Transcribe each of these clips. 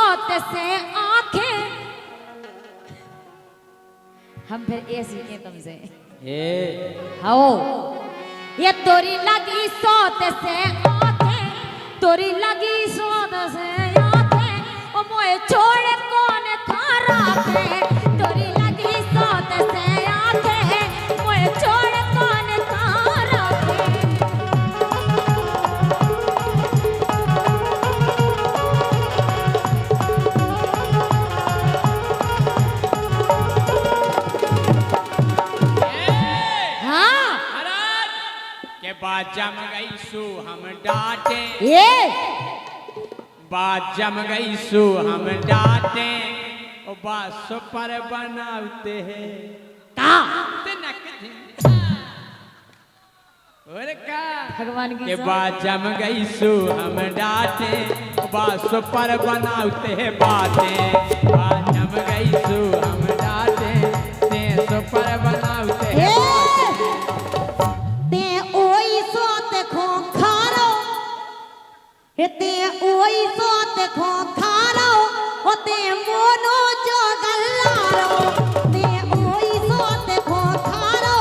सोत से आंखें। हम फिर ये सीखे तुमसे। हो ये तोरी लगी सोत से आंखें, तोरी लगी सोत से आंखें, ओ मोए छोड़ कौन थारा के। तोरी लगी सोत से आंखें, मोए छोड़ कौन थारा के। बात जम गई सु हम डांटे, ये बात जम गई सु हम डांटे, और बात सुपर बनाते हैं का और का भगवान की बात जम गई सु हम डांटे, बात सुपर बनाते हैं बातें। बात जम गई सु हम डांटे, ते सुपर बनाते हैं ते ओई सोत खो खारो होते मोनो जो गल्लारो। ते ओई सोत खो खारो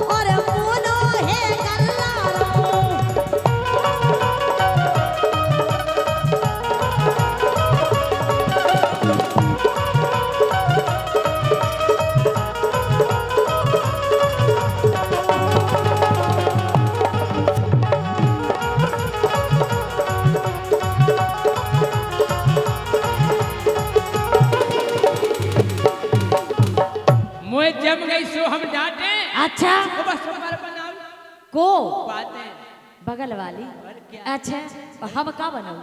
और मोनो है गल्लारो। जम गई सो हम डांटे। अच्छा वो बस सुपर बनाओ को बातें बगल वाली। क्या? अच्छा हम का बनाऊ?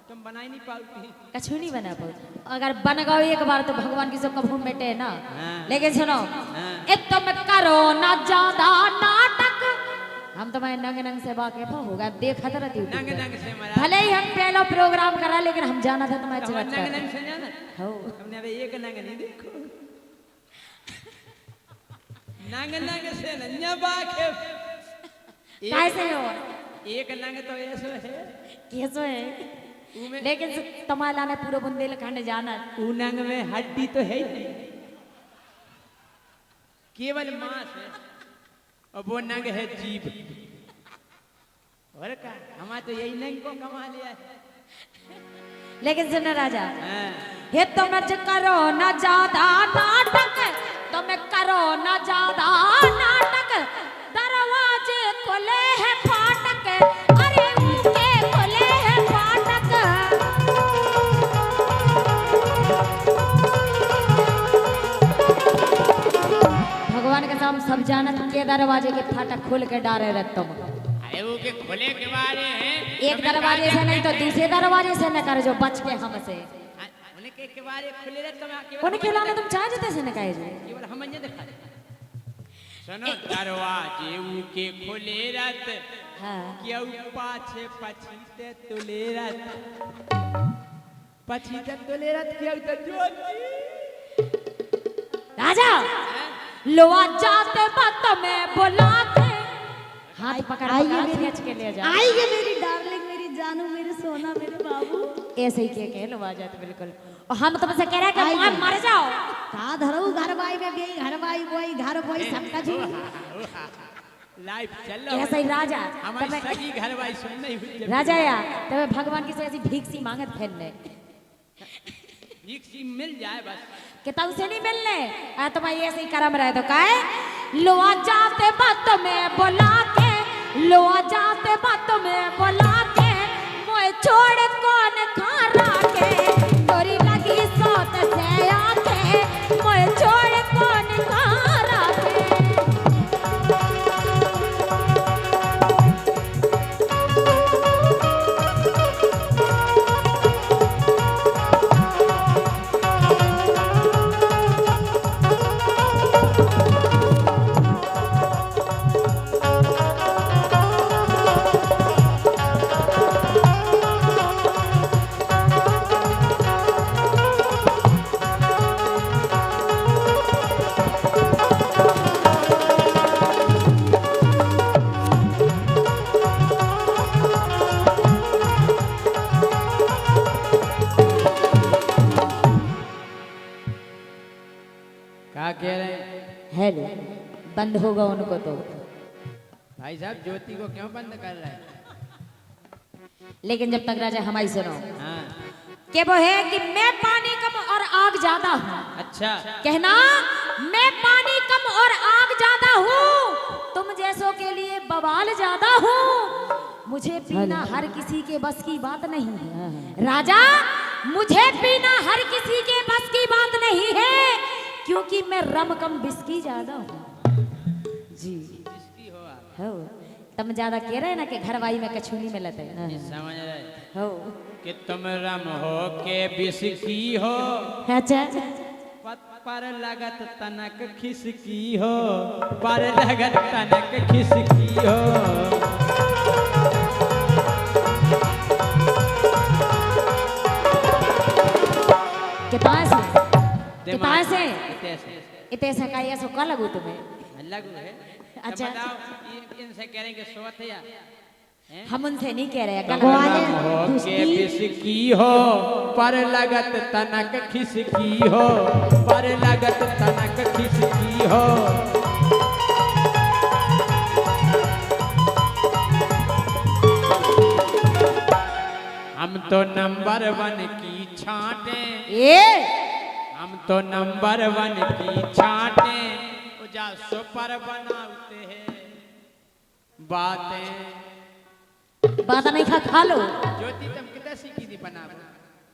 तुम बना ही नहीं पाओगी। कछु नहीं बना पाओ। अगर बन गओ एक बार तो भगवान की सब कभू मिटे ना। लेकिन सुनो ए तुम करो ना ज्यादा नाटक। हम तो मैं नंग नंग से वाकिफ होगा, देखत रहती हूँ नंग नंग से मरा। भले ही हम पहला प्रोग्राम करा, लेकिन हम जाना था तुम्हारे नंग चमत्कार। नंग से जाना हो हमने अबे एक नंग नहीं देखो। नंग नंग से न वाकिफ। कैसे हो? एक नंग तो ऐसो है कैसो है, लेकिन तुम्हारा ने पूरा बुंदेलखंड जाना। ऊ नंग में हड्डी तो है ही नहीं, केवल मांस है, और वो नंग है जीभ। और का हमारे तो यही नंग को कमा लिया है। लेकिन सुनो राजा, ये तुम करो ना ज्यादा नाटक, तुम करो ना ज्यादा नाटक। दरवाजे खुले हैं फाटक, अरे उनके खुले हैं फाटक। भगवान के सामने सब जानत के दरवाजे के फाटक खोल के डारे रह तुम। अरे वो के खुले के बारे हैं, एक दरवाजे से नहीं तो दूसरे दरवाजे से न कर, जो बच के हमसे। उनके के बारे खुले रहते मैं केवल उनके लाने तुम चाह जते से न कहे जो। केवल हम ये दिखा। सुनो दरवाजे के खुले रहते, हाँ क्यों पाछे पछीते तुले रहते, पछीते तुले रहते क्यों तो ज्योति। राजा लोआ जाते बात में बुलाते, हाथ पकड़ पकड़ खींच के ले जा। आइए मेरी डार्लिंग, मेरी जानू, मेरे सोना, मेरे बाबू। ऐसे ही के लोआ जाते बिल्कुल। और हम तुमसे कह रहे हैं कि आप मर जाओ। का धरो घर बाई में गई, घर बाई बोई, घर बोई सबका जी। लाइफ चल रहा ऐसे ही राजा हमारी सगी घर वाली सुन नहीं हुई। राजा या तब भगवान की से ऐसी भीख सी मांगत फिरने, भीख सी मिल जाए बस। कि तुम से नहीं मिलने तुम्हारी ऐसे ही करम रहे तो काहे। लोआ जाते बात में बुला के, लोआ जाते बात में बुला के, मोए छोड़ कौन खारा के। तोरी लगी सोत से आके, मोए छोड़ कौन खारा के। कह रहे हैं? हेलो, बंद होगा उनको तो। भाई साहब ज्योति को क्यों बंद कर रहे हैं? लेकिन जब तक राजा हमारी सुनो हाँ कि वो है कि मैं पानी कम और आग ज्यादा हूँ। अच्छा कहना मैं पानी कम और आग ज्यादा हूँ, तुम जैसों के लिए बवाल ज्यादा हूँ। मुझे पीना हर किसी के बस की बात नहीं है राजा, मुझे पीना हर किसी के बस की बात नहीं है, क्योंकि मैं रम कम बिस्की ज्यादा हूँ जी। जिसकी हो आप हो तुम ज्यादा कह रहे ना कि घरवाई में कछूनी में लते समझ रहे हो कि तुम रम हो के बिस्की हो, अच्छा पर लगत तनक खिसकी हो, पर लगत तनक खिसकी हो। कितना से इतने से का ये सो का लगू तुम्हें? लगू है। अच्छा। तो बताओ इनसे कह रहे हैं कि सोत या हम उनसे नहीं कह रहे ग्वाले हो के बिस्की हो, पर लगत तनक खिसकी हो, पर लगत तनक खिसकी हो। हम तो नंबर 1 की छांटे, हम तो नंबर 1 की छांटे, उजा सुपर बनाते हैं बातें। बात नहीं खा लो। ज्योति तुम कितना सीखी थी बनावो?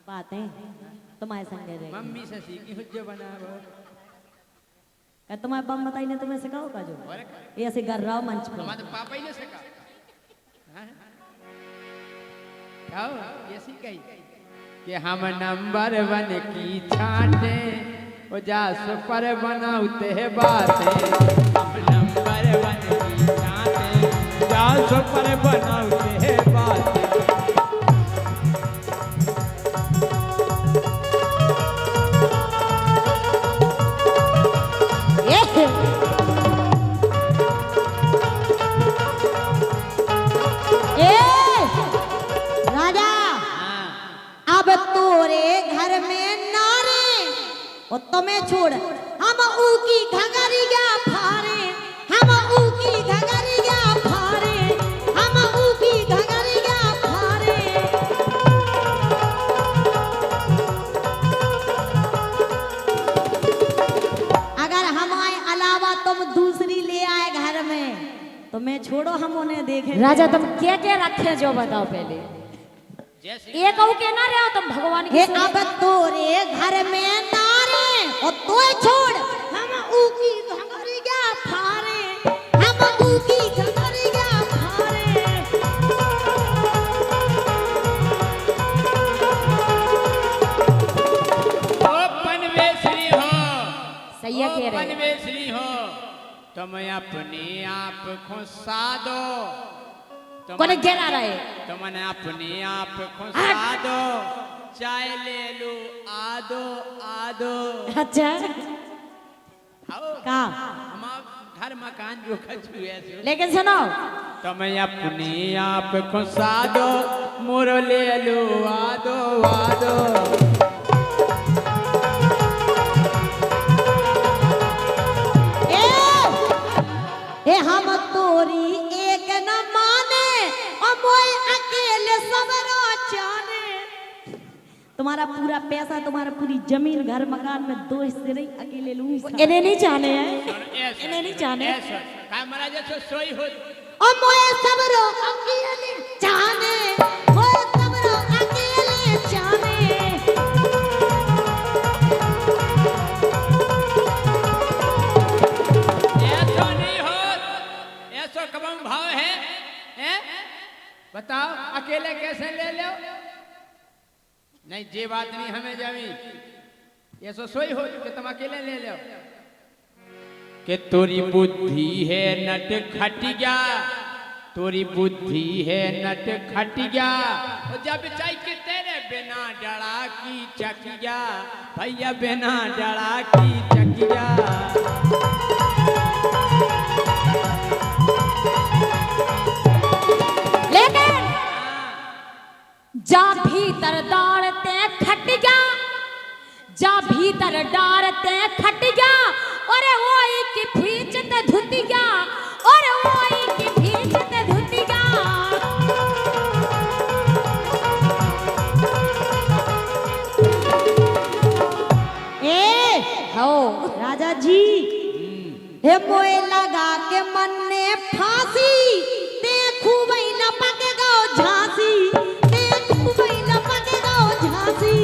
बातें तुम्हारे संग रहे मम्मी से सीखी हो जो बनावो। तुम्हारे बम बताई ने तुम्हें सिखाओ का जो और ये ऐसे कर रहा हो मंच पर। हमारे पापा ही ने सिखा। हाँ? खाओ ये सीखी कि हम नंबर 1 की छांटे, वो जा सुपर बनाते हैं बातें। हम नंबर 1 की छांटे, जा सुपर बनाते हैं बातें। राजा अब तोरे घर में नारे और तुम्हें छोड़ हम ऊ की घगरिया फारे, हम ऊ की घगरिया फारे, हम ऊ की घगरिया फारे। अगर हमारे अलावा तुम दूसरी ले आए घर में तो मैं छोड़ो हम उन्हें देखें। राजा तुम क्या क्या रखे जो बताओ पहले। एक के ना रहे हो तुम भगवान की अब तोरे घर में नारे और तो छोड़ हम ऊ की घगरिया फारे, हम ऊ की घगरिया फारे। ओ पनवेसरी हो, सही है कह रहे हैं। पनवेसरी हो, तुम अपने आप को साधो, कौन गिरा रहे? तुमने अपने आप को साधो, चाय ले लो आदो आदो। अच्छा आओ का हम घर मकान जो खचू है लेकिन सुनो तुम अपने आप को साधो, मोरो ले लो आदो आदो। ए हम तोरी एक न माने और मोय अकेले सब जाने। तुम्हारा पूरा पैसा, तुम्हारा पूरी जमीन, घर मकान में दो हिस्से नहीं अकेले लूं। इन्हें नहीं जाने हैं, इन्हें नहीं जाने। का महाराज तो सोई हो और मोय सब अकेले जाने, मोय सब अकेले जाने। ऐसा नहीं हो, ऐसा कब भाव है, हैं? बताओ अकेले कैसे ले लो? नहीं ये बात नहीं हमें जमी, ये सो सोई हो कि तुम अकेले ले लो। कि तोरी बुद्धि है नट खटिया, तोरी बुद्धि है नट खटिया, और जब चाय के तेरे बिना डरा की चकिया, भैया बिना डरा की चकिया। लेकिन जा भीतर दौड़ते खटिया, जा भीतर डारते खटिया, और जी हे मोए लगा के मन ने फांसी ते खूबई न पके गाओ झांसी ते खूबई न पके गाओ झांसी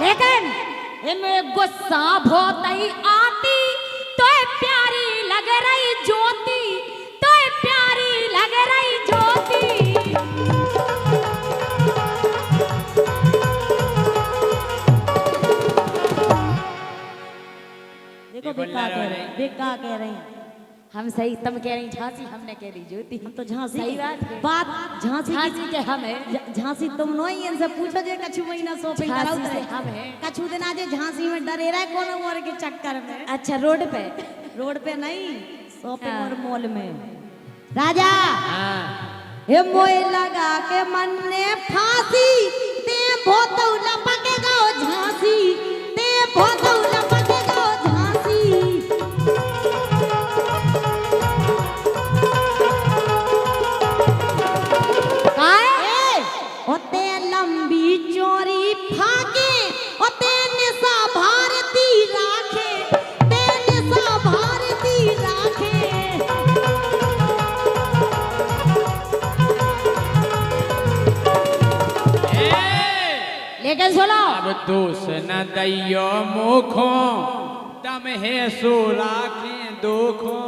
लेकिन इनमें गुस्सा बहुत ही आती तो प्यारी लग रही ज्योति तो प्यारी लग रही ज्योति देखो बेका कह रहे हैं हम सही तुम कह रही झांसी हमने कह रही ज्योति हम तो झांसी सही बात है। बात झांसी झांसी के हम है झांसी तुम नो ही इनसे पूछो जे कछु महीना शॉपिंग कराओ झांसी से हम है कछु दिन आज झांसी में डरे रहा कोनो और के चक्कर में अच्छा रोड पे नहीं शॉपिंग और मॉल में राजा हाँ हे मोए लगा के मन ने फांसी ते भोतौ लपके गाओ झांसी ते भोतौ लपके गाओ झांसी ओते लंबी चोरी फाके ओते निशा भारती राखे ते निशा भारती राखे लेकिन सुनो अब दोष न दैयो मुखो तम हे सुराखे दुखो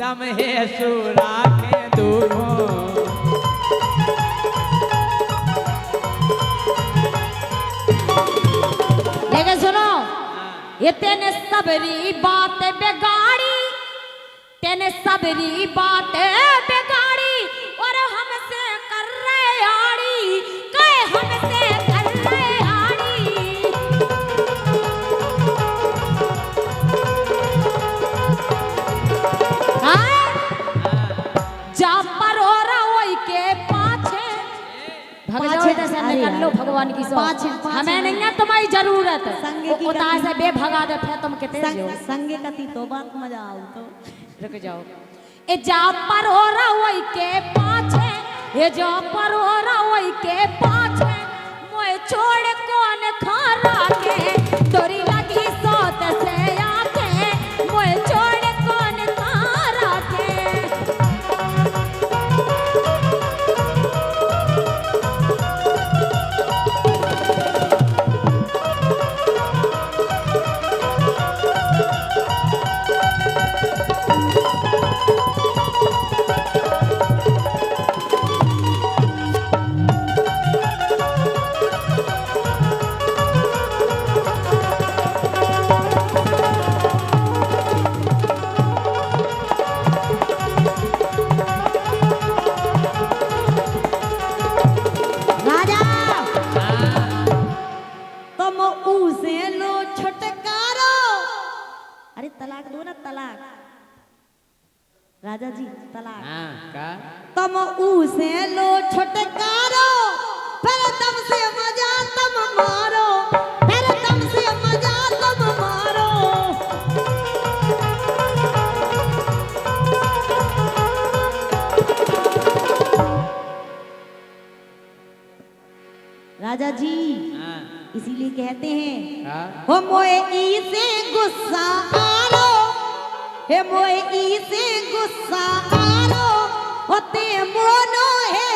तम हे सुराखे दुखो लेकिन सुनो ये तेने सबरी बात बिगाड़ी तेने सबरी बात बिगाड़ी और हमसे कर रहे आड़ी कहे हमसे कर रहे आड़ी जा पर हो रहा के पाछे भग जाओ इधर से निकल लो भगवान की सो हमें नहीं है तुम्हारी जरूरत उतार से बेभगा दे फिर तुम कितने जो संगे कती तो बात मजा आऊ तो रुक जाओ ए जा पर हो रहा के पाछे ये जा पर हो रहा के पाछे मोए छोड़ कौन खारा के तोरी लगी सोत से आके मोए छोड़ कौन खारा के राजा तुम उसे लो छुटकारो अरे तलाक दो ना तलाक राजा जी तलाक हाँ का तुम उसे लो छुटकारो फिर तुमसे मजा तुम मारो फिर तुमसे मजा तुम मारो राजा जी हाँ इसीलिए कहते हैं का हो मोए ई से गुस्सा आलो हे मोए ई से गुस्सा आलो होते मोनो है